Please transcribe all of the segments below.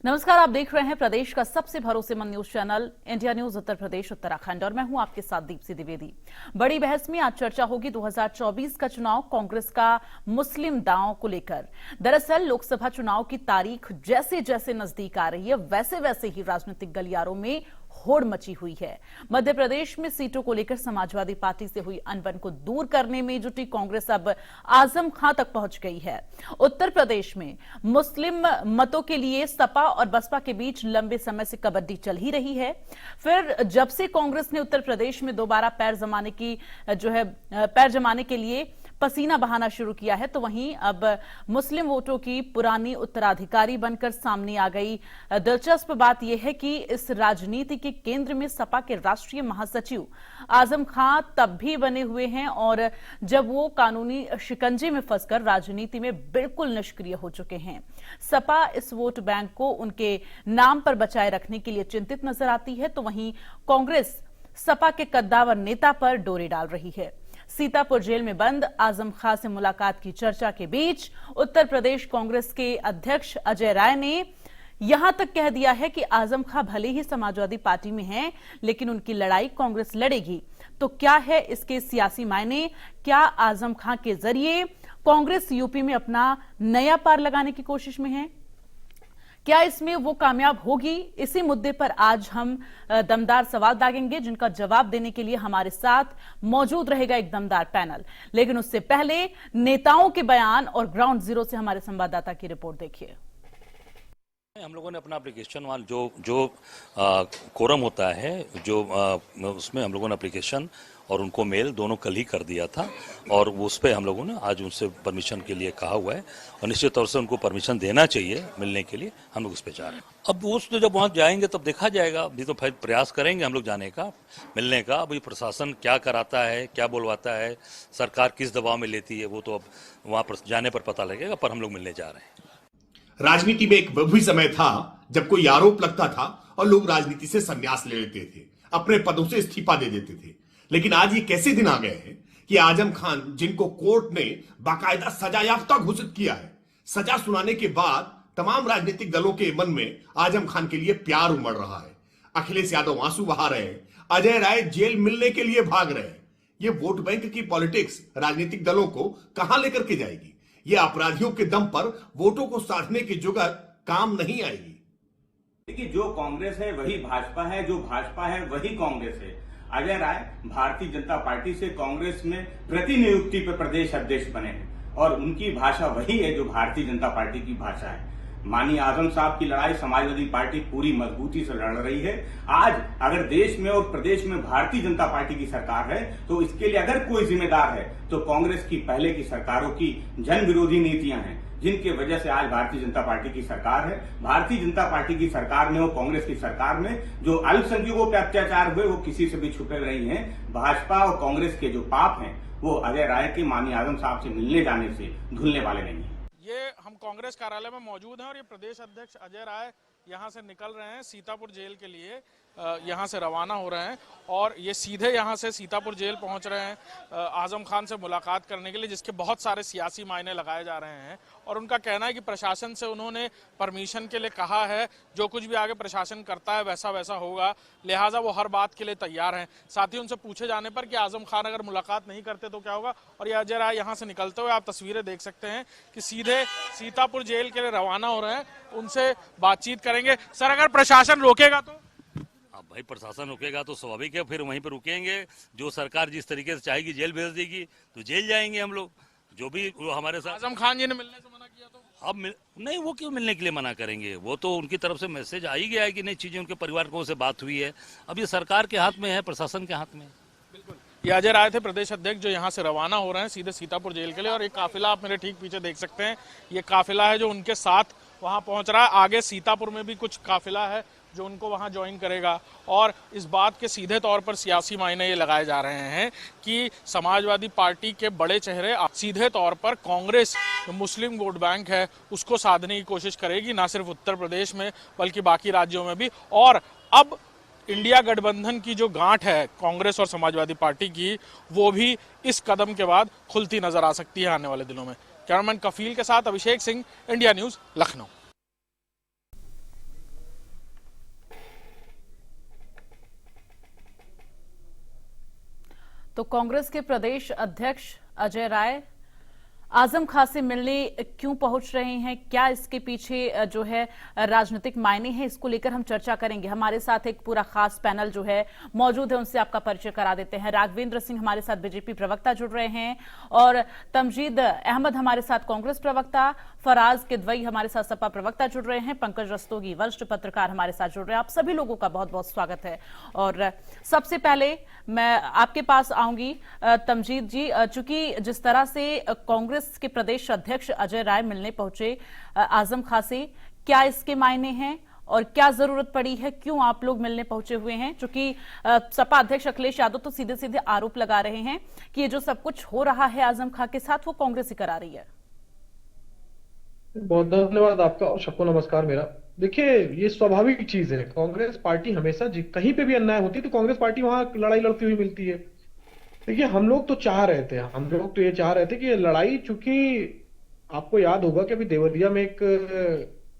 नमस्कार, आप देख रहे हैं प्रदेश का सबसे भरोसेमंद news channel India news Uttar Pradesh Uttarakhand और मैं हूं आपके साथ दीप्ति द्विवेदी। बड़ी बहस में आज चर्चा होगी 2024 का चुनाव, कांग्रेस का मुस्लिम दांव को लेकर। दरअसल लोकसभा चुनाव की तारीख जैसे जैसे नजदीक आ रही है वैसे वैसे ही राजनीतिक गलियारों में होड़ मची हुई है। मध्य प्रदेश में सीटों को लेकर समाजवादी पार्टी से हुई अनबन को दूर करने में जुटी कांग्रेस अब आजम खां तक पहुंच गई है। उत्तर प्रदेश में मुस्लिम मतों के लिए सपा और बसपा के बीच लंबे समय से कबड्डी चल ही रही है। फिर जब से कांग्रेस ने उत्तर प्रदेश में दोबारा पैर जमाने के लिए पसीना बहाना शुरू किया है, तो वहीं अब मुस्लिम वोटों की पुरानी उत्तराधिकारी बनकर सामने आ गई। दिलचस्प बात यह है कि इस राजनीति के केंद्र में सपा के राष्ट्रीय महासचिव आजम खां तब भी बने हुए हैं और जब वो कानूनी शिकंजे में फंसकर राजनीति में बिल्कुल निष्क्रिय हो चुके हैं। सपा इस वोट बैंक को उनके नाम पर बचाए रखने के लिए चिंतित नजर आती है, तो वहीं कांग्रेस सपा के कद्दावर नेता पर डोरे डाल रही है। सीतापुर जेल में बंद आजम खां से मुलाकात की चर्चा के बीच उत्तर प्रदेश कांग्रेस के अध्यक्ष अजय राय ने यहां तक कह दिया है कि आजम खां भले ही समाजवादी पार्टी में हैं, लेकिन उनकी लड़ाई कांग्रेस लड़ेगी। तो क्या है इसके सियासी मायने? क्या आजम खां के जरिए कांग्रेस यूपी में अपना नया पार लगाने की कोशिश में है? क्या इसमें वो कामयाब होगी? इसी मुद्दे पर आज हम दमदार सवाल दागेंगे, जिनका जवाब देने के लिए हमारे साथ मौजूद रहेगा एक दमदार पैनल। लेकिन उससे पहले नेताओं के बयान और ग्राउंड जीरो से हमारे संवाददाता की रिपोर्ट देखिए। हम लोगों ने अपना एप्लीकेशन वाल जो कोरम होता है, उसमें हम लोगों ने एप्लीकेशन और उनको मेल दोनों कल ही कर दिया था और उस पर हम लोगों ने आज उनसे परमिशन के लिए कहा हुआ है और निश्चित तौर से उनको परमिशन देना चाहिए मिलने के लिए। हम लोग उस पर जा रहे हैं। अब वो तो जब वहाँ जाएंगे तब देखा जाएगा। अभी तो फिर प्रयास करेंगे हम लोग जाने का, मिलने का। अभी प्रशासन क्या कराता है, क्या बोलवाता है, सरकार किस दबाव में लेती है, वो तो अब वहाँ पर जाने पर पता लगेगा, पर हम लोग मिलने जा रहे हैं। राजनीति में एक वह भी समय था जब कोई आरोप लगता था और लोग राजनीति से संन्यास ले लेते थे, अपने पदों से इस्तीफा दे देते थे। लेकिन आज ये कैसे दिन आ गए हैं कि आजम खान, जिनको कोर्ट ने बाकायदा सजायाफ्ता घोषित किया है, सजा सुनाने के बाद तमाम राजनीतिक दलों के मन में आजम खान के लिए प्यार उमड़ रहा है। अखिलेश यादव आंसू बहा रहे हैं, अजय राय जेल मिलने के लिए भाग रहे हैं। ये वोट बैंक की पॉलिटिक्स राजनीतिक दलों को कहां लेकर के जाएगी? ये अपराधियों के दम पर वोटों को साधने की जुगत काम नहीं आएगी। देखिए, जो कांग्रेस है वही भाजपा है, जो भाजपा है वही कांग्रेस है। अजय राय भारतीय जनता पार्टी से कांग्रेस में प्रतिनियुक्ति पर प्रदेश अध्यक्ष बने हैं और उनकी भाषा वही है जो भारतीय जनता पार्टी की भाषा है। माननीय आजम साहब की लड़ाई समाजवादी पार्टी पूरी मजबूती से लड़ रही है। आज अगर देश में और प्रदेश में भारतीय जनता पार्टी की सरकार है तो इसके लिए अगर कोई जिम्मेदार है तो कांग्रेस की पहले की सरकारों की जन विरोधी नीतियां हैं, जिनके वजह से आज भारतीय जनता पार्टी की सरकार है। भारतीय जनता पार्टी की सरकार में और कांग्रेस की सरकार में जो अल्पसंख्यकों पे अत्याचार हुए वो किसी से भी छुपे नहीं हैं। भाजपा और कांग्रेस के जो पाप हैं वो अजय राय के, माननीय आजम साहब से मिलने जाने से धुलने वाले नहीं है। ये हम कांग्रेस कार्यालय में मौजूद हैं और ये प्रदेश अध्यक्ष अजय राय यहाँ से निकल रहे हैं, सीतापुर जेल के लिए यहाँ से रवाना हो रहे हैं और ये सीधे यहाँ से सीतापुर जेल पहुँच रहे हैं आजम खान से मुलाकात करने के लिए, जिसके बहुत सारे सियासी मायने लगाए जा रहे हैं। और उनका कहना है कि प्रशासन से उन्होंने परमिशन के लिए कहा है, जो कुछ भी आगे प्रशासन करता है वैसा वैसा होगा, लिहाजा वो हर बात के लिए तैयार हैं। साथ ही उनसे पूछे जाने पर कि आजम खान अगर मुलाकात नहीं करते तो क्या होगा, और ये अजय राय यहाँ से निकलते हुए आप तस्वीरें देख सकते हैं कि सीधे सीतापुर जेल के लिए रवाना हो रहे हैं, उनसे बातचीत करेंगे। सर, अगर प्रशासन रोकेगा तो? भाई, प्रशासन रुकेगा तो स्वाभाविक है, फिर वहीं पर रुकेंगे। जो सरकार जिस तरीके से चाहेगी जेल भेज देगी तो जेल जाएंगे हम लोग। जो भी वो हमारे साथ आजम खान जी ने मिलने से मना किया तो अब नहीं, वो क्यों मिलने के लिए मना करेंगे? वो तो उनकी तरफ से मैसेज आ ही गया है कि नहीं, चीजें उनके परिवार को से बात हुई है। अब ये सरकार के हाथ में है, प्रशासन के हाथ में। बिल्कुल, ये अजय राय थे प्रदेश अध्यक्ष जो यहाँ से रवाना हो रहे हैं सीधे सीतापुर जेल के लिए। और ये काफिला आप मेरे ठीक पीछे देख सकते हैं, ये काफिला है जो उनके साथ वहाँ पहुँच रहा है। आगे सीतापुर में भी कुछ काफिला है जो उनको वहां ज्वाइन करेगा। और इस बात के सीधे तौर पर सियासी मायने ये लगाए जा रहे हैं कि समाजवादी पार्टी के बड़े चेहरे सीधे तौर पर कांग्रेस मुस्लिम वोट बैंक है उसको साधने की कोशिश करेगी, ना सिर्फ उत्तर प्रदेश में बल्कि बाकी राज्यों में भी। और अब इंडिया गठबंधन की जो गांठ है कांग्रेस और समाजवादी पार्टी की, वो भी इस कदम के बाद खुलती नजर आ सकती है आने वाले दिनों में। कैमरामैन कफील के साथ अभिषेक सिंह, इंडिया न्यूज, लखनऊ। तो कांग्रेस के प्रदेश अध्यक्ष अजय राय आजम खां से मिलने क्यों पहुंच रहे हैं, क्या इसके पीछे जो है राजनीतिक मायने हैं, इसको लेकर हम चर्चा करेंगे। हमारे साथ एक पूरा खास पैनल जो है मौजूद है, उनसे आपका परिचय करा देते हैं। राघवेंद्र सिंह हमारे साथ बीजेपी प्रवक्ता जुड़ रहे हैं और तमजीद अहमद हमारे साथ कांग्रेस प्रवक्ता, फराज किदवई हमारे साथ सपा प्रवक्ता जुड़ रहे हैं, पंकज रस्तोगी वरिष्ठ पत्रकार हमारे साथ जुड़ रहे हैं। आप सभी लोगों का बहुत बहुत स्वागत है। और सबसे पहले मैं आपके पास आऊंगी तमजीद जी, चूंकि जिस तरह से कांग्रेस के प्रदेश अध्यक्ष अजय राय मिलने पहुंचे आजम खां से, क्या इसके मायने हैं और क्या जरूरत पड़ी है, क्यों आप लोग मिलने पहुंचे हुए हैं? क्योंकि सपा अध्यक्ष अखिलेश यादव तो सीधे सीधे आरोप लगा रहे हैं कि ये जो सब कुछ हो रहा है आजम खां के साथ वो कांग्रेस ही करा रही है। बहुत धन्यवाद आपका और सबको नमस्कार मेरा। देखिए, ये स्वाभाविक चीज है, कांग्रेस पार्टी हमेशा कहीं पे भी अन्याय होती है तो कांग्रेस पार्टी वहां लड़ाई लड़ती हुई मिलती है। देखिए, हम लोग तो चाह रहे थे, हम लोग तो ये चाह रहे थे कि ये लड़ाई, चूंकि आपको याद होगा कि अभी देवरिया में एक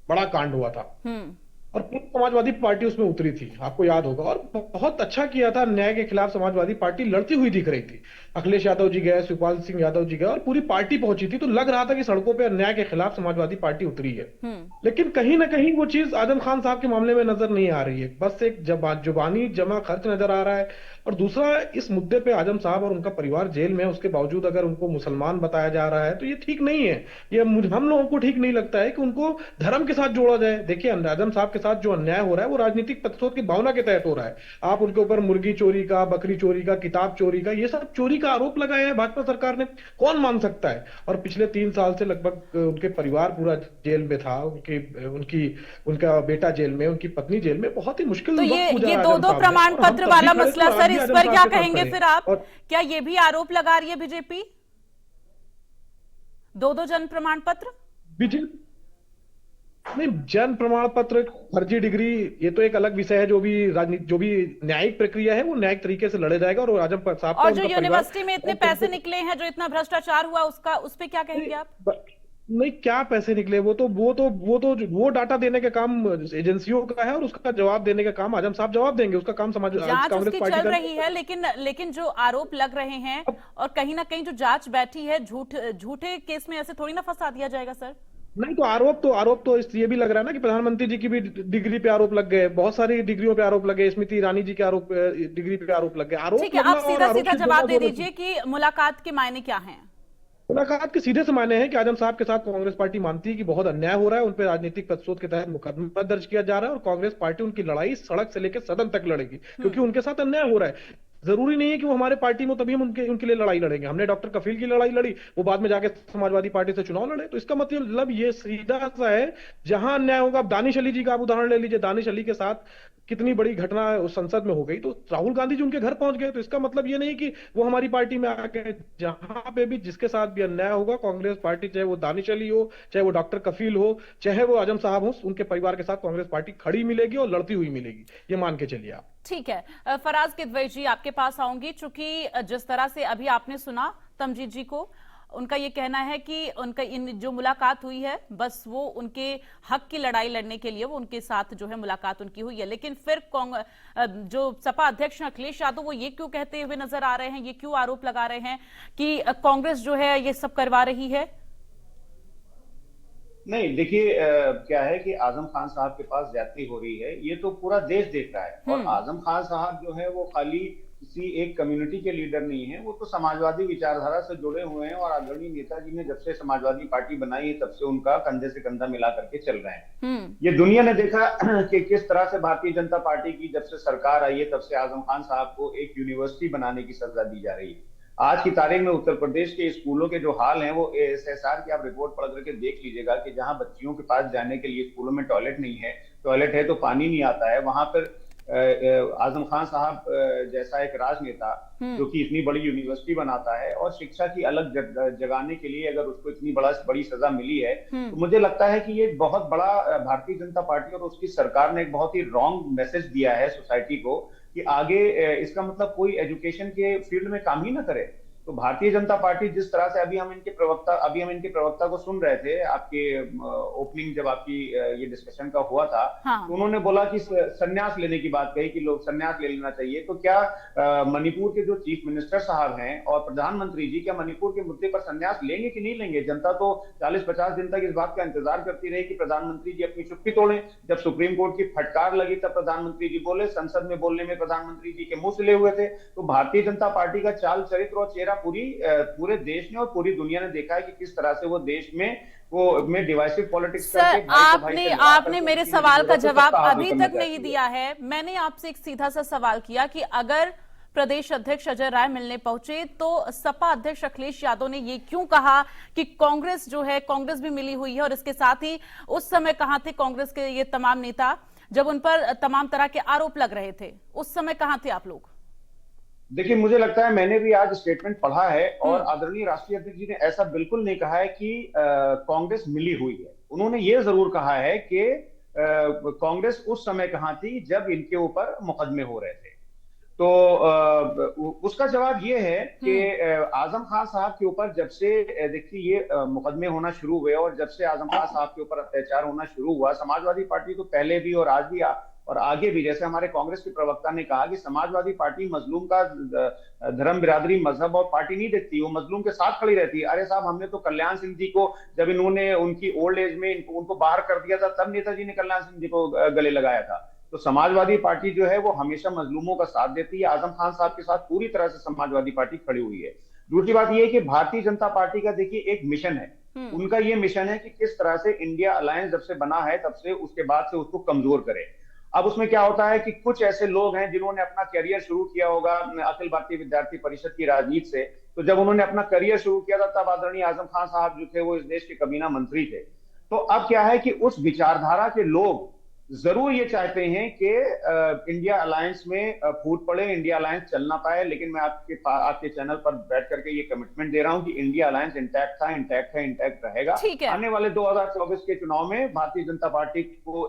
बड़ा कांड हुआ था और पूरी समाजवादी पार्टी उसमें उतरी थी, आपको याद होगा, और बहुत अच्छा किया था। न्याय के खिलाफ समाजवादी पार्टी लड़ती हुई दिख रही थी। अखिलेश यादव जी गए, शिवपाल सिंह यादव जी गए और पूरी पार्टी पहुंची थी, तो लग रहा था कि सड़कों पे अन्याय के खिलाफ समाजवादी पार्टी उतरी है। लेकिन कहीं ना कहीं वो चीज आजम खान साहब के मामले में नजर नहीं आ रही है। बस एक जुबानी जमा खर्च नजर आ रहा है। और दूसरा, इस मुद्दे पे आजम साहब और उनका परिवार जेल में है, उसके बावजूद अगर उनको मुसलमान बताया जा रहा है तो ये ठीक नहीं है। ये हम लोगों को ठीक नहीं लगता है कि उनको धर्म के साथ जोड़ा जाए। देखिए, आजम साहब के साथ जो अन्याय हो रहा है वो राजनीतिक प्रतिशोध की भावना के तहत हो रहा है। आप उनके ऊपर मुर्गी चोरी का, बकरी चोरी का, किताब चोरी का, ये सब चोरी का आरोप लगाया है भाजपा सरकार ने, कौन मान सकता है? और पिछले 3 साल से लगभग उनके परिवार पूरा जेल में था, उनका बेटा जेल में, उनकी पत्नी जेल में, बहुत ही मुश्किल। तो ये दो प्रमाण पत्र वाला मसला सर, इस पर क्या कहेंगे फिर आप? क्या ये भी आरोप लगा रही है बीजेपी? 2 जन्म प्रमाण पत्र? बीजेपी नहीं, जन्म प्रमाण पत्र, फर्जी डिग्री, ये तो एक अलग विषय है। जो भी न्यायिक प्रक्रिया है वो न्यायिक तरीके से लड़े जाएगा। और आजम साहब और जो यूनिवर्सिटी में इतने पैसे निकले हैं, जो इतना भ्रष्टाचार हुआ, उस पे क्या कहेंगे आप? नहीं, क्या पैसे निकले, वो डाटा देने का काम एजेंसियों का है और उसका जवाब देने का काम आजम साहब जवाब देंगे। उसका काम जांच उसकी चल रही है, लेकिन जो आरोप लग रहे हैं और कहीं ना कहीं जो जांच बैठी है, झूठे केस में ऐसे थोड़ी ना फंसा दिया जाएगा सर। नहीं, तो आरोप तो ये भी लग रहा है ना कि प्रधानमंत्री जी की भी डिग्री पे आरोप लग गए, बहुत सारी डिग्रियों पे आरोप लगे, स्मृति ईरानी जी के डिग्री पे आरोप लग गए। आरोप ठीक है, आप सीधा जवाब दे दीजिए कि मुलाकात के मायने क्या हैं? मुलाकात के सीधे से मायने हैं कि आजम साहब के साथ कांग्रेस पार्टी मानती है कि बहुत अन्याय हो रहा है, उन पर राजनीतिक प्रतिशोध के तहत मुकदमा दर्ज किया जा रहा है और कांग्रेस पार्टी उनकी लड़ाई सड़क से लेकर सदन तक लड़ेगी, क्योंकि उनके साथ अन्याय हो रहा है। जरूरी नहीं है कि वो हमारे पार्टी में, तभी हम उनके लिए लड़ाई लड़ेंगे। हमने डॉक्टर कफील की लड़ाई लड़ी, वो बाद में जाके समाजवादी पार्टी से चुनाव लड़े, तो इसका मतलब ये सीधा सा है, जहां अन्याय होगा। अब दानिश अली जी का आप उदाहरण ले लीजिए, दानिश अली के साथ कितनी बड़ी घटना उस संसद में हो गई, तो राहुल गांधी जी उनके घर पहुंच गए। तो इसका मतलब ये नहीं कि वो हमारी पार्टी में आके, जहां पे भी जिसके साथ भी अन्याय होगा, कांग्रेस पार्टी, चाहे वो दानिश अली हो, चाहे वो डॉक्टर कफील हो, चाहे वो आजम साहब हो, उनके परिवार के साथ कांग्रेस पार्टी खड़ी मिलेगी और लड़ती हुई मिलेगी, ये मान के चलिए आप। ठीक है, फराज किदवई जी आपके पास आऊंगी। चूंकि जिस तरह से अभी आपने सुना तमजीद जी को, उनका ये कहना है कि उनका जो मुलाकात हुई है, बस वो उनके हक की लड़ाई लड़ने के लिए वो उनके साथ जो है मुलाकात उनकी हुई है। लेकिन फिर जो सपा अध्यक्ष अखिलेश यादव, वो ये क्यों कहते हुए नजर आ रहे हैं, ये क्यों आरोप लगा रहे हैं कि कांग्रेस जो है ये सब करवा रही है? नहीं, देखिए, क्या है कि आजम खान साहब के पास ज्यादती हो रही है, ये तो पूरा देश देख रहा है। और आजम खान साहब जो है वो खाली किसी एक कम्युनिटी के लीडर नहीं है, वो तो समाजवादी विचारधारा से जुड़े हुए हैं। और आदरणीय नेताजी ने जब से समाजवादी पार्टी बनाई है, तब से उनका कंधे से कंधा मिला करके चल रहे हैं। ये दुनिया ने देखा कि किस तरह से भारतीय जनता पार्टी की जब से सरकार आई है, तब से आजम खान साहब को एक यूनिवर्सिटी बनाने की सजा दी जा रही है। आज की तारीख में उत्तर प्रदेश के स्कूलों के जो हाल हैं, वो एएसआईआर की आप रिपोर्ट पढ़ करके देख लीजिएगा कि जहां बच्चियों के पास जाने के लिए स्कूलों में टॉयलेट नहीं है, टॉयलेट है तो पानी नहीं आता है, वहां पर आजम खान साहब जैसा एक राजनेता जो कि इतनी बड़ी यूनिवर्सिटी बनाता है और शिक्षा की अलग जगाने के लिए अगर उसको इतनी बड़ी सजा मिली है, तो मुझे लगता है कि ये बहुत बड़ा भारतीय जनता पार्टी और उसकी सरकार ने एक बहुत ही रॉन्ग मैसेज दिया है सोसाइटी को कि आगे इसका मतलब कोई एजुकेशन के फील्ड में काम ही ना करे। तो भारतीय जनता पार्टी जिस तरह से अभी हम इनके प्रवक्ता को सुन रहे थे, आपके ओपनिंग जब आपकी ये डिस्कशन का हुआ था, हाँ। तो उन्होंने बोला कि संन्यास लेने की बात कही कि लोग संन्यास ले लेना चाहिए। तो क्या मणिपुर के जो चीफ मिनिस्टर साहब हैं और प्रधानमंत्री जी क्या मणिपुर के मुद्दे पर संन्यास लेंगे कि नहीं लेंगे? जनता तो 40-50 दिन तक इस बात का इंतजार करती रही कि प्रधानमंत्री जी अपनी चुप्पी तोड़ें। जब सुप्रीम कोर्ट की फटकार लगी तब प्रधानमंत्री जी बोले, संसद में बोलने में प्रधानमंत्री जी के मुंह से ले हुए थे। तो भारतीय जनता पार्टी का चाल चरित्र और चेहरा पूरे देश ने और पूरी दुनिया ने देखा है कि किस तरह से वो देश में डिवाइसिव पॉलिटिक्स करके सर, आपने मेरे सवाल का जवाब अभी तक नहीं दिया है। मैंने आपसे एक सीधा सा सवाल किया कि अगर प्रदेश अध्यक्ष अजय राय मिलने पहुंचे तो सपा अध्यक्ष अखिलेश यादव ने ये क्यों कहा कि कांग्रेस जो है, कांग्रेस भी मिली हुई है, और इसके साथ ही उस समय कहां थे कांग्रेस के ये तमाम नेता जब उन पर तमाम तरह के आरोप लग रहे थे? उस समय कहां थे आप लोग? देखिए, मुझे लगता है मैंने भी आज स्टेटमेंट पढ़ा है और आदरणीय राष्ट्रीय अध्यक्ष जी ने ऐसा बिल्कुल नहीं कहा है कि कांग्रेस मिली हुई है। उन्होंने ये जरूर कहा है कि कांग्रेस उस समय कहां थी जब इनके ऊपर मुकदमे हो रहे थे। तो उसका जवाब ये है कि आजम खान साहब के ऊपर जब से देखिए ये मुकदमे होना शुरू हुए और जब से आजम खान साहब के ऊपर अत्याचार होना शुरू हुआ, समाजवादी पार्टी तो पहले भी और आज भी और आगे भी, जैसे हमारे कांग्रेस के प्रवक्ता ने कहा कि समाजवादी पार्टी मजलूम का धर्म, बिरादरी, मजहब और पार्टी नहीं देखती, वो मजलूम के साथ खड़ी रहती है। अरे साहब, हमने तो कल्याण सिंह जी को जब इन्होंने उनकी ओल्ड एज में उनको बाहर कर दिया था तब नेताजी ने कल्याण सिंह जी को गले लगाया था। तो समाजवादी पार्टी जो है वो हमेशा मजलूमों का साथ देती है। आजम खान साहब के साथ पूरी तरह से समाजवादी पार्टी खड़ी हुई है। दूसरी बात यह है कि भारतीय जनता पार्टी का देखिए एक मिशन है। उनका ये मिशन है कि किस तरह से इंडिया अलायंस जब से बना है तब से उसके बाद से उसको कमजोर करे। अब उसमें क्या होता है कि कुछ ऐसे लोग हैं जिन्होंने अपना करियर शुरू किया होगा अखिल भारतीय विद्यार्थी परिषद की राजनीति से। तो जब उन्होंने अपना करियर शुरू किया था तब आदरणीय आजम खान साहब जो थे वो इस देश के कबीना मंत्री थे। तो अब क्या है कि उस विचारधारा के लोग जरूर ये चाहते हैं कि इंडिया अलायंस में फूट पड़े, इंडिया अलायंस चल ना पाए। लेकिन मैं आपके चैनल पर बैठ करके ये कमिटमेंट दे रहा हूं कि इंडिया अलायंस इंटैक्ट था, इंटैक्ट है, इंटैक्ट रहेगा। आने वाले 2024 के चुनाव में भारतीय जनता पार्टी को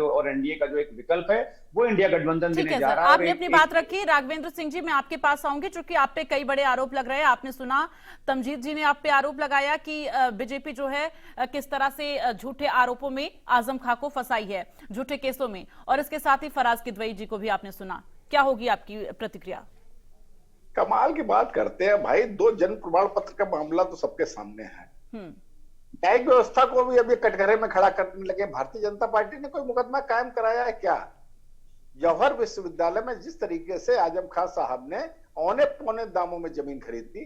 और एनडीए का जो एक विकल्प है वो इंडिया गठबंधन देने जा रहा है। आपने अपनी बात रखी। राघवेंद्र सिंह जी, मैं आपके पास आऊंगी, चूंकि आप पे कई बड़े आरोप लग रहे हैं। आपने सुना तमजीद जी ने आप पे आरोप लगाया कि बीजेपी जो है किस तरह से झूठे आरोपों में आजम खां को फंसाई है, झूठे केसों में, और इसके साथ ही फराज किदवई जी को भी आपने सुना। क्या होगी आपकी प्रतिक्रिया? कमाल की बात करते हैं भाई, 2 जन्म प्रमाण पत्र का मामला तो सबके सामने है। न्यायिक व्यवस्था को भी अभी कटघरे में खड़ा करने लगे। भारतीय जनता पार्टी ने कोई मुकदमा कायम कराया है क्या? जौहर विश्वविद्यालय में जिस तरीके से आजम खान साहब ने औने पौने दामों में जमीन खरीदी,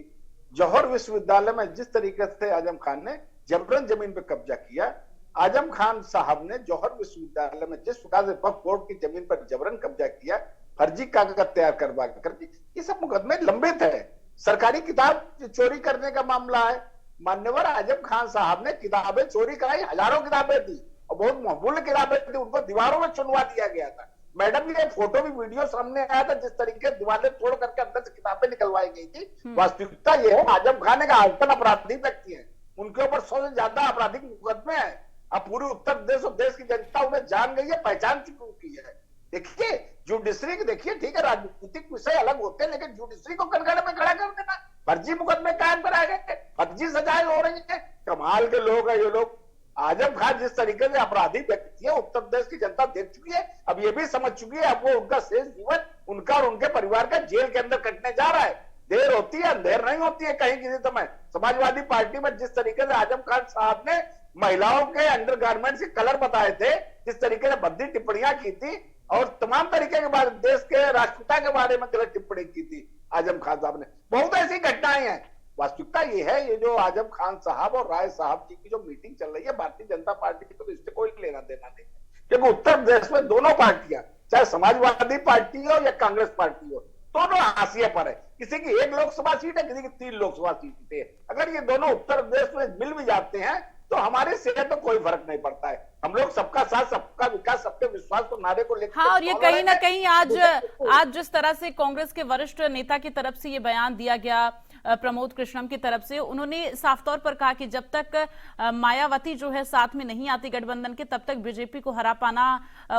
जौहर विश्वविद्यालय में जिस तरीके से आजम खान ने जबरन जमीन पर कब्जा किया, आजम खान साहब ने जौहर विश्वविद्यालय में जिस प्रकार से वक्फ बोर्ड की जमीन पर जबरन कब्जा किया, फर्जी कागज तैयार करवा करके, ये सब मुकदमे लंबित है। सरकारी किताब चोरी करने का मामला है। मान्यवर आजम खान साहब ने किताबें चोरी कराई, हजारों किताबें दी और बहुत महमूल्य किताबें दी, उनको दीवारों में चुनवा दिया गया था। मैडम, ये फोटो भी वीडियो सामने आया था जिस तरीके से दीवारें तोड़ करके अंदर से किताबें निकलवाई गई थी। वास्तविकता ये है आजम खान एक आजकल अपराधी व्यक्ति है, उनके ऊपर 100 से ज्यादा आपराधिक मुकदमे हैं। अब पूरे उत्तर प्रदेश और देश की जनता उन्हें जान गई है, पहचान चुकी है। देखिए जुडिशरी की, देखिए ठीक है राजनीतिक विषय अलग होते हैं, लेकिन जुडिशरी को कनखड़े में खड़ा कर देना, फर्जी मुकदमे कायम कराए गए, फर्जी सजाएं हो रही है। कमाल के लोग हैं ये लोग। आजम खान जिस तरीके से अपराधी व्यक्ति है उत्तर प्रदेश की जनता देख चुकी है, अब ये भी समझ चुकी है। अब वो उनका शेष जीवन उनका और उनके परिवार का जेल के अंदर कटने जा रहा है। देर होती है, अंधेर नहीं होती है कहीं किसी समय। समाजवादी पार्टी में जिस तरीके से आजम खान साहब ने महिलाओं के अंडरगारमेंट्स के कलर बताए थे, जिस तरीके से भद्दी टिप्पणियां की थी और तमाम तरीके के बाद देश के राष्ट्रपिता के बारे में गलत टिप्पणी की थी आजम खान साहब ने, बहुत ऐसी घटनाएं हैं। वास्तविकता ये है, ये जो आजम खान साहब और राय साहब जी की जो मीटिंग चल रही है, भारतीय जनता पार्टी को तो इससे कोई लेना देना नहीं है। क्योंकि उत्तर प्रदेश में दोनों पार्टियां, चाहे समाजवादी पार्टी हो या कांग्रेस पार्टी हो, दोनों हाशिए पर है। किसी की 1 लोकसभा सीट है, किसी की 3 लोकसभा सीटें है। अगर ये दोनों उत्तर प्रदेश में मिल भी जाते हैं तो हमारे से तो कोई फर्क नहीं पड़ता है। हम लोग सबका साथ, सबका विकास, सबके विश्वास को नारे को लेकर। हाँ, और ये कहीं ना कहीं आज जिस तरह से कांग्रेस के वरिष्ठ नेता की तरफ से ये बयान दिया गया, प्रमोद कृष्णम की तरफ से, उन्होंने साफ तौर पर कहा कि जब तक मायावती जो है साथ में नहीं आती गठबंधन के, तब तक बीजेपी को हरा पाना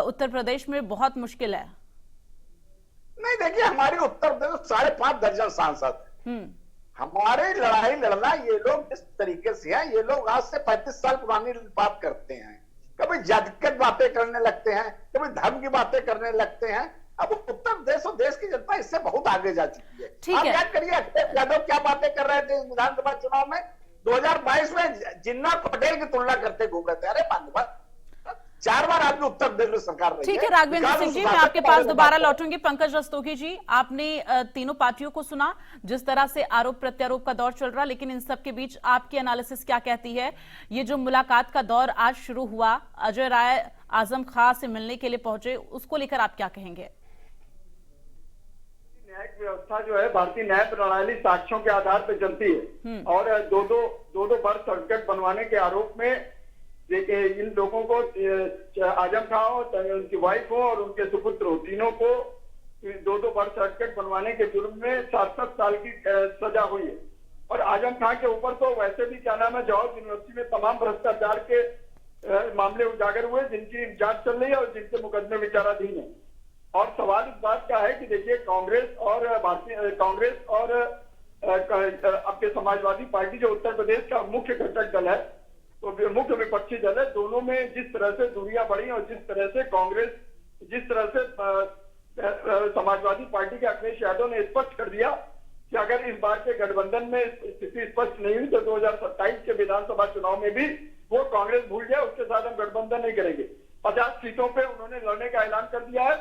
उत्तर प्रदेश में बहुत मुश्किल है। नहीं, देखिए हमारे उत्तर प्रदेश 5.5 दर्जन सांसद, हमारी लड़ाई लड़ना ये लोग जिस तरीके से हैं, ये लोग आज से 35 साल पुरानी बात करते हैं, कभी जातिगत बातें करने लगते हैं, कभी धर्म की बातें करने लगते हैं। अब उत्तर प्रदेश और देश की जनता इससे बहुत आगे जा चुकी है। आप याद करिए अखिलेश यादव क्या बातें कर रहे थे विधानसभा चुनाव में 2022 में, जिन्ना पटेल की तुलना करते घूम रहे थे। अरे बात 4 बार आपकी उत्तर प्रदेश में सरकार रही है। ठीक है राघवेंद्र सिंह जी, मैं आपके पास दोबारा लौटूंगी। पंकज रस्तोगी जी, आपने तीनों पार्टियों को सुना, जिस तरह से आरोप प्रत्यारोप का दौर चल रहा, लेकिन इन सब के बीच आपकी एनालिसिस क्या कहती है? ये जो मुलाकात का दौर आज शुरू हुआ, अजय राय आजम खां से मिलने के लिए पहुंचे, उसको लेकर आप क्या कहेंगे? न्यायिक व्यवस्था जो है, भारतीय न्याय प्रणाली साक्ष्यों के आधार पर चलती है, और दो बर्थ सर्टिफिकेट बनवाने के आरोप में देखिए इन लोगों को, आजम खां हो, उनकी वाइफ हो और उनके सुपुत्र हो, तीनों को 2 बर्थ सर्टिफिकेट बनवाने के जुर्म में 7 साल की सजा हुई है। और आजम खां के ऊपर तो वैसे भी क्या नाम है, जवाहर यूनिवर्सिटी में तमाम भ्रष्टाचार के मामले उजागर हुए, जिनकी जांच चल रही है और जिनके मुकदमे विचाराधीन है। और सवाल इस बात का है कि देखिए कांग्रेस और आपके समाजवादी पार्टी जो उत्तर प्रदेश का मुख्य घटक दल है, तो मुख्य विपक्षी दल है, दोनों में जिस तरह से दूरियां बढ़ी और जिस तरह से कांग्रेस, जिस तरह से समाजवादी पार्टी के अखिलेश यादव ने स्पष्ट कर दिया कि अगर इस बार के गठबंधन में स्थिति स्पष्ट नहीं हुई तो 2027 के विधानसभा चुनाव में भी वो कांग्रेस भूल जाए, उसके साथ हम गठबंधन नहीं करेंगे। 50 सीटों पे उन्होंने लड़ने का ऐलान कर दिया है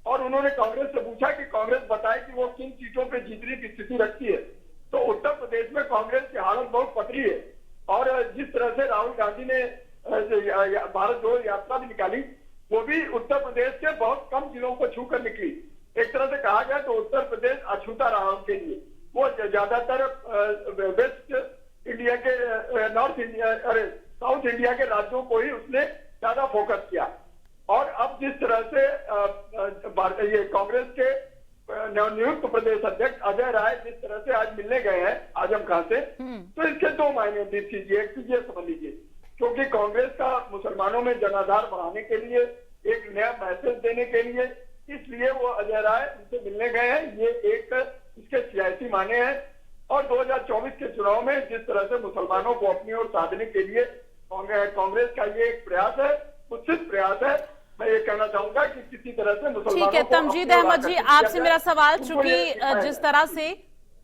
और उन्होंने कांग्रेस से पूछा कि कांग्रेस बताए कि वो किन सीटों पे जीतने की स्थिति रखती है। तो उत्तर प्रदेश में कांग्रेस की हालत बहुत पतली है और जिस तरह से राहुल गांधी ने भारत जोड़ो यात्रा भी निकाली, वो भी उत्तर प्रदेश के बहुत कम जिलों को छूकर निकली। एक तरह से कहा जाए तो उत्तर प्रदेश अछूता रहा उनके लिए। वो ज्यादातर वेस्ट इंडिया के, साउथ इंडिया के राज्यों को ही उसने ज्यादा फोकस किया। और अब जिस तरह से ये कांग्रेस के नवनियुक्त प्रदेश अध्यक्ष अजय राय जिस तरह से आज मिलने गए हैं आजम खां से, तो इसके 2 मायने दीजिए। एक चीज ये समझ लीजिए, क्योंकि कांग्रेस का मुसलमानों में जनाधार बढ़ाने के लिए, एक नया मैसेज देने के लिए, इसलिए वो अजय राय उनसे मिलने गए हैं। ये एक इसके सियासी माने हैं। और 2024 के चुनाव में जिस तरह से मुसलमानों को अपनी ओर साधने के लिए कांग्रेस का ये एक प्रयास है, उचित प्रयास है। मैं ये कहना चाहूंगा कि किसी तरह से मुसलमानों ठीक है तमजीद अहमद जी, आपसे मेरा सवाल, चूंकि जिस तरह से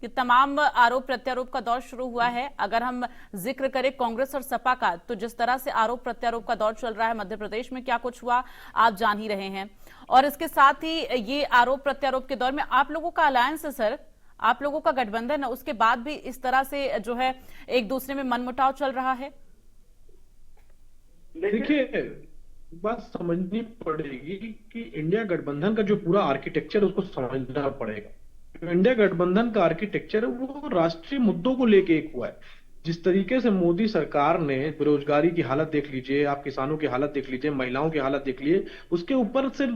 ये तमाम आरोप प्रत्यारोप का दौर शुरू हुआ है, अगर हम जिक्र करें कांग्रेस और सपा का, तो जिस तरह से आरोप प्रत्यारोप का दौर चल रहा है, मध्य प्रदेश में क्या कुछ हुआ आप जान ही रहे हैं, और इसके साथ ही ये आरोप प्रत्यारोप के दौर में आप लोगों का अलायंस है सर, आप लोगों का गठबंधन है, उसके बाद भी इस तरह से जो है एक दूसरे में मनमुटाव चल रहा है। देखिए बात समझनी पड़ेगी कि इंडिया गठबंधन का जो पूरा आर्किटेक्चर उसको समझना पड़ेगा। इंडिया गठबंधन का आर्किटेक्चर है वो राष्ट्रीय मुद्दों को लेके एक हुआ है। जिस तरीके से मोदी सरकार ने बेरोजगारी की हालत देख लीजिए, आप किसानों की हालत देख लीजिए, महिलाओं की हालत देख लीजिए, उसके ऊपर से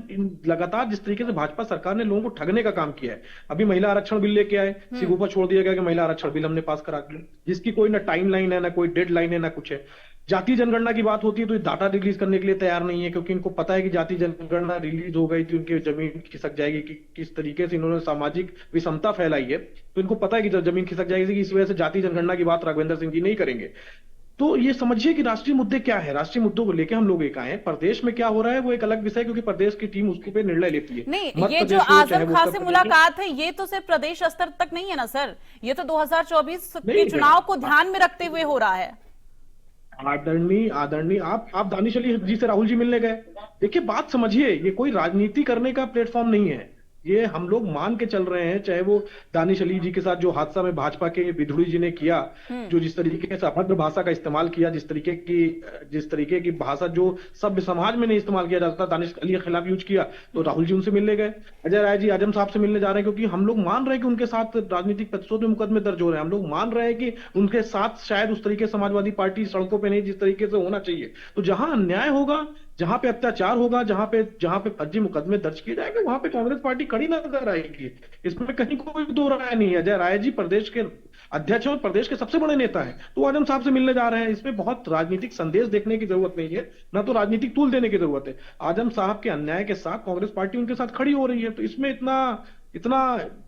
लगातार जिस तरीके से भाजपा सरकार ने लोगों को ठगने का काम किया है। अभी महिला आरक्षण बिल लेके आए, सिर्फ ऊपर छोड़ दिया गया कि महिला आरक्षण बिल हमने पास करा दिया, जिसकी कोई ना टाइम लाइन है, ना कोई डेड लाइन है, ना कुछ है। जाति जनगणना की बात होती है तो डाटा रिलीज करने के लिए तैयार नहीं है, क्योंकि इनको पता है कि जाति जनगणना रिलीज हो गई तो उनकी जमीन खिसक जाएगी। कि किस तरीके से इन्होंने सामाजिक विषमता फैलाई है, तो इनको पता है कि जमीन खिसक जाएगी, इस वजह से जाति जनगणना की बात राघवेंद्र सिंह जी नहीं करेंगे। तो ये समझिए कि राष्ट्रीय मुद्दे क्या है, राष्ट्रीय मुद्दों को लेकर हम लोग एक आए हैं। प्रदेश में क्या हो रहा है वो एक अलग विषय है, क्योंकि प्रदेश की टीम उसको पे निर्णय लेती है। नहीं, ये जो आजम खां से मुलाकात है ये तो सिर्फ प्रदेश स्तर तक नहीं है ना सर, ये तो 2024 के चुनाव को ध्यान में रखते हुए हो रहा है। आदरणीय आप दानिश अली जी से राहुल जी मिलने गए। देखिए बात समझिए, ये कोई राजनीति करने का प्लेटफॉर्म नहीं है। ये हम लोग मान के चल रहे हैं, चाहे वो दानिश अली जी के साथ जो हादसा में भाजपा के विधुड़ी जी ने किया, जो जिस तरीके से अभद्र भाषा का इस्तेमाल किया, जिस तरीके की भाषा जो सभ्य समाज में नहीं इस्तेमाल किया जाता, दानिश अली के खिलाफ यूज किया, तो राहुल जी उनसे मिलने गए। अजय राय जी आजम साहब से मिलने जा रहे हैं, क्योंकि हम लोग मान रहे हैं कि उनके साथ राजनीतिक प्रतिशोध में मुकदमे दर्ज हो रहे हैं। हम लोग मान रहे हैं कि उनके साथ शायद उस तरीके समाजवादी पार्टी सड़कों पर नहीं जिस तरीके से होना चाहिए। तो जहां अन्याय होगा, जहां पे अत्याचार होगा, जहां पे फर्जी मुकदमे दर्ज किए जाएंगे, वहां पे कांग्रेस पार्टी खड़ी नजर आएगी। इसमें कहीं कोई दो राय नहीं है। अजय राय जी प्रदेश के अध्यक्ष और प्रदेश के सबसे बड़े नेता हैं, तो आजम साहब से मिलने जा रहे हैं। इसमें बहुत राजनीतिक संदेश देखने की जरूरत नहीं है, ना तो राजनीतिक तूल देने की जरूरत है। आजम साहब के अन्याय के साथ कांग्रेस पार्टी उनके साथ खड़ी हो रही है, तो इसमें इतना इतना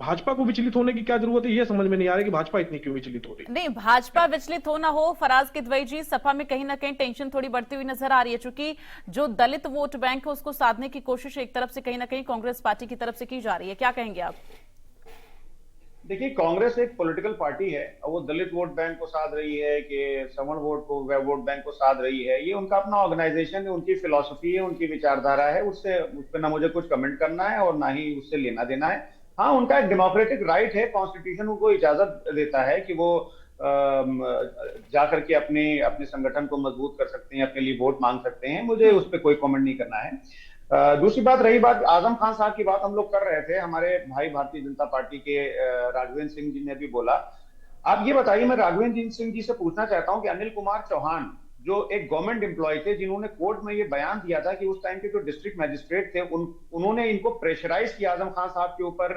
भाजपा को विचलित होने की क्या जरूरत है, ये समझ में नहीं आ रहा कि भाजपा इतनी क्यों विचलित हो रही है। नहीं, भाजपा विचलित हो ना हो, फराज किदवई जी, सपा में कहीं ना कहीं टेंशन थोड़ी बढ़ती हुई नजर आ रही है, चूंकि जो दलित वोट बैंक है उसको साधने की कोशिश एक तरफ से कहीं ना कहीं कांग्रेस पार्टी की तरफ से की जा रही है। क्या कहेंगे आप? देखिए, कांग्रेस एक पॉलिटिकल पार्टी है और वो दलित वोट बैंक को साध रही है कि सवर्ण वोट बैंक को साध रही है। ये उनका अपना ऑर्गेनाइजेशन है, उनकी फिलॉसफी है, उनकी विचारधारा है। उस पर ना मुझे कुछ कमेंट करना है और ना ही उससे लेना देना है। हाँ, उनका एक डेमोक्रेटिक राइट है, कॉन्स्टिट्यूशन उनको इजाजत देता है कि वो जाकर के अपने संगठन को मजबूत कर सकते हैं, अपने लिए वोट मांग सकते हैं। मुझे उस पर कोई कमेंट नहीं करना है। दूसरी बात, रही बात आजम खान साहब की बात हम लोग कर रहे थे, हमारे भाई भारतीय जनता पार्टी के राघवेंद्र सिंह जी ने भी बोला। आप ये बताइए, मैं राघवेंद्र सिंह जी से पूछना चाहता हूं कि अनिल कुमार चौहान जो एक गवर्नमेंट एम्प्लॉय थे, जिन्होंने कोर्ट में ये बयान दिया था कि उस टाइम के जो डिस्ट्रिक्ट मैजिस्ट्रेट थे उन्होंने इनको प्रेशराइज किया आजम खान साहब के ऊपर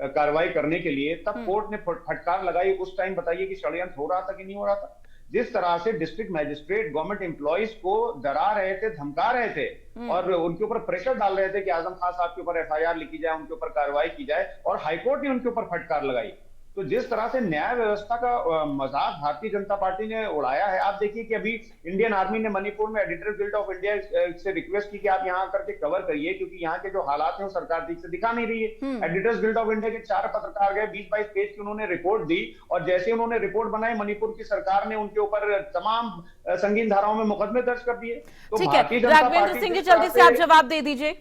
कार्रवाई करने के लिए, तब कोर्ट ने फटकार लगाई। उस टाइम बताइए कि षड्यंत्र हो रहा था कि नहीं हो रहा था? जिस तरह से डिस्ट्रिक्ट मैजिस्ट्रेट गवर्नमेंट एम्प्लॉइज को डरा रहे थे, धमका रहे थे और उनके ऊपर प्रेशर डाल रहे थे कि आजम खान साहब के ऊपर एफआईआर लिखी जाए, उनके ऊपर कार्रवाई की जाए, और हाईकोर्ट ने उनके ऊपर फटकार लगाई। तो जिस तरह से न्याय व्यवस्था का मजाक भारतीय जनता पार्टी ने उड़ाया है, आप देखिए कि अभी इंडियन आर्मी ने मणिपुर में एडिटर्स गिल्ड ऑफ इंडिया से रिक्वेस्ट की कि आप यहाँ करके कवर करिए, क्योंकि यहाँ के जो हालात हैं वो सरकार ठीक से दिखा नहीं रही है। एडिटर्स गिल्ड ऑफ इंडिया के 4 पत्रकार गए, 20-22 पेज की उन्होंने रिपोर्ट दी, और जैसे उन्होंने रिपोर्ट बनाई, मणिपुर की सरकार ने उनके ऊपर तमाम संगीन धाराओं में मुकदमे दर्ज कर दिए। तो ठीक है, राघवेंद्र सिंह जी, जल्दी से आप जवाब दे दीजिए।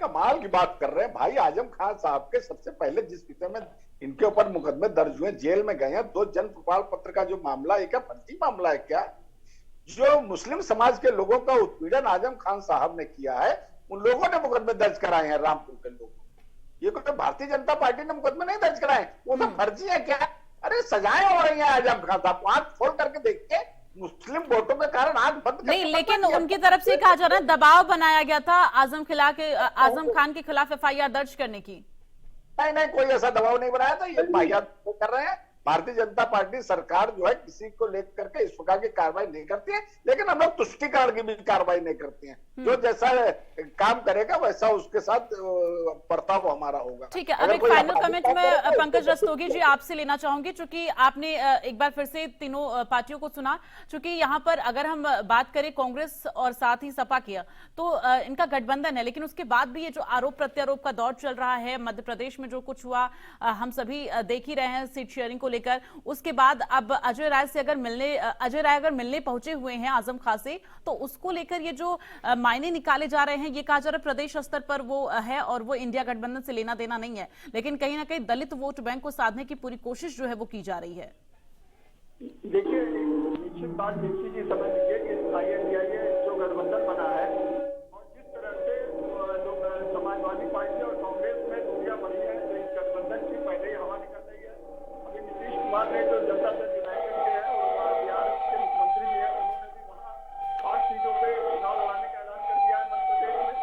कमाल की बात कर रहे हैं भाई। आजम खान साहब के सबसे पहले जिस विषय में इनके ऊपर मुकदमे दर्ज हुए, जेल में गए हैं, 2 जन प्रमाण पत्र का जो मामला है, क्या फर्जी मामला है क्या? जो मुस्लिम समाज के लोगों का उत्पीड़न आजम खान साहब ने किया है, उन लोगों ने मुकदमे दर्ज कराए हैं, रामपुर के लोगों। ये कोई भारतीय जनता पार्टी ने मुकदमे नहीं दर्ज कराए, वो तो फर्जी है क्या? अरे सजाएं हो रही है आजम खान साहब को, आंख खोल करके देखिए, मुस्लिम वोटों के कारण आंख बंद नहीं, लेकिन उनकी तरफ से कहा जा रहा है दबाव बनाया गया था आजम खान के खिलाफ एफआईआर दर्ज करने की। नहीं, कोई ऐसा दबाव नहीं बनाया था। ये वाहियात कर रहे हैं। भारतीय जनता पार्टी सरकार जो है किसी को लेकर के इस प्रकार की कार्रवाई नहीं करती है, लेकिन हम लोग तुष्टिकरण की भी कार्रवाई नहीं करते हैं। जो जैसा काम करेगा वैसा उसके साथ बर्ताव हमारा होगा। ठीक है, अब एक फाइनल कमेंट मैं पंकज रस्तोगी जी आपसे लेना चाहूंगी, चूंकि आपने एक बार फिर से तीनों पार्टियों को सुना। चूंकि यहाँ पर अगर हम बात करें कांग्रेस और साथ ही सपा की, तो इनका गठबंधन है, लेकिन उसके बाद भी ये जो आरोप प्रत्यारोप का दौर चल रहा है, मध्य प्रदेश में जो कुछ हुआ हम सभी देख ही रहे हैं सीट शेयरिंग को लेकर, उसके बाद अब अजय राय अगर मिलने पहुंचे हुए हैं आजम खान से, तो उसको लेकर ये जो मायने निकाले जा रहे हैं, ये कहा जा रहा है प्रदेश स्तर पर वो है और वो इंडिया गठबंधन से लेना देना नहीं है, लेकिन कहीं ना कहीं दलित वोट बैंक को साधने की पूरी कोशिश जो है वो की जा रही है। देखिए, निश्चित बात निश्चित जी समझ लीजिए कि आईएनडीआई जो गठबंधन बना है और जिस तरह से समाजवादी पार्टी और कांग्रेस में दूरियां बढ़ी है, तो इस गठबंधन की पहले ही हवा निकल रही है। अभी नीतीश कुमार ने जो जनता दल यूनाइटेड के है और बिहार के मुख्यमंत्री भी है, उन्होंने भी वहाँ 8 सीटों पे चुनाव लड़ाने का ऐलान कर दिया है मध्य प्रदेश में,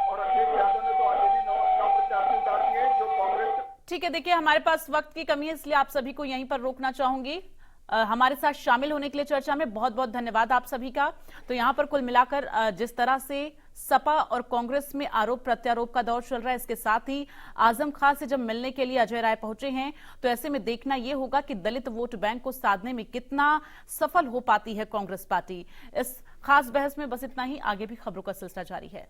और अखिलेश यादव ने तो ऑलरेडी 9 प्रत्याशी उतार दिए जो कांग्रेस। ठीक है, देखिए हमारे पास वक्त की कमी है, इसलिए आप सभी को यहीं पर रोकना चाहूंगी। हमारे साथ शामिल होने के लिए चर्चा में बहुत बहुत धन्यवाद आप सभी का। तो यहां पर कुल मिलाकर जिस तरह से सपा और कांग्रेस में आरोप प्रत्यारोप का दौर चल रहा है, इसके साथ ही आजम खान से जब मिलने के लिए अजय राय पहुंचे हैं, तो ऐसे में देखना यह होगा कि दलित वोट बैंक को साधने में कितना सफल हो पाती है कांग्रेस पार्टी। इस खास बहस में बस इतना ही, आगे भी खबरों का सिलसिला जारी है।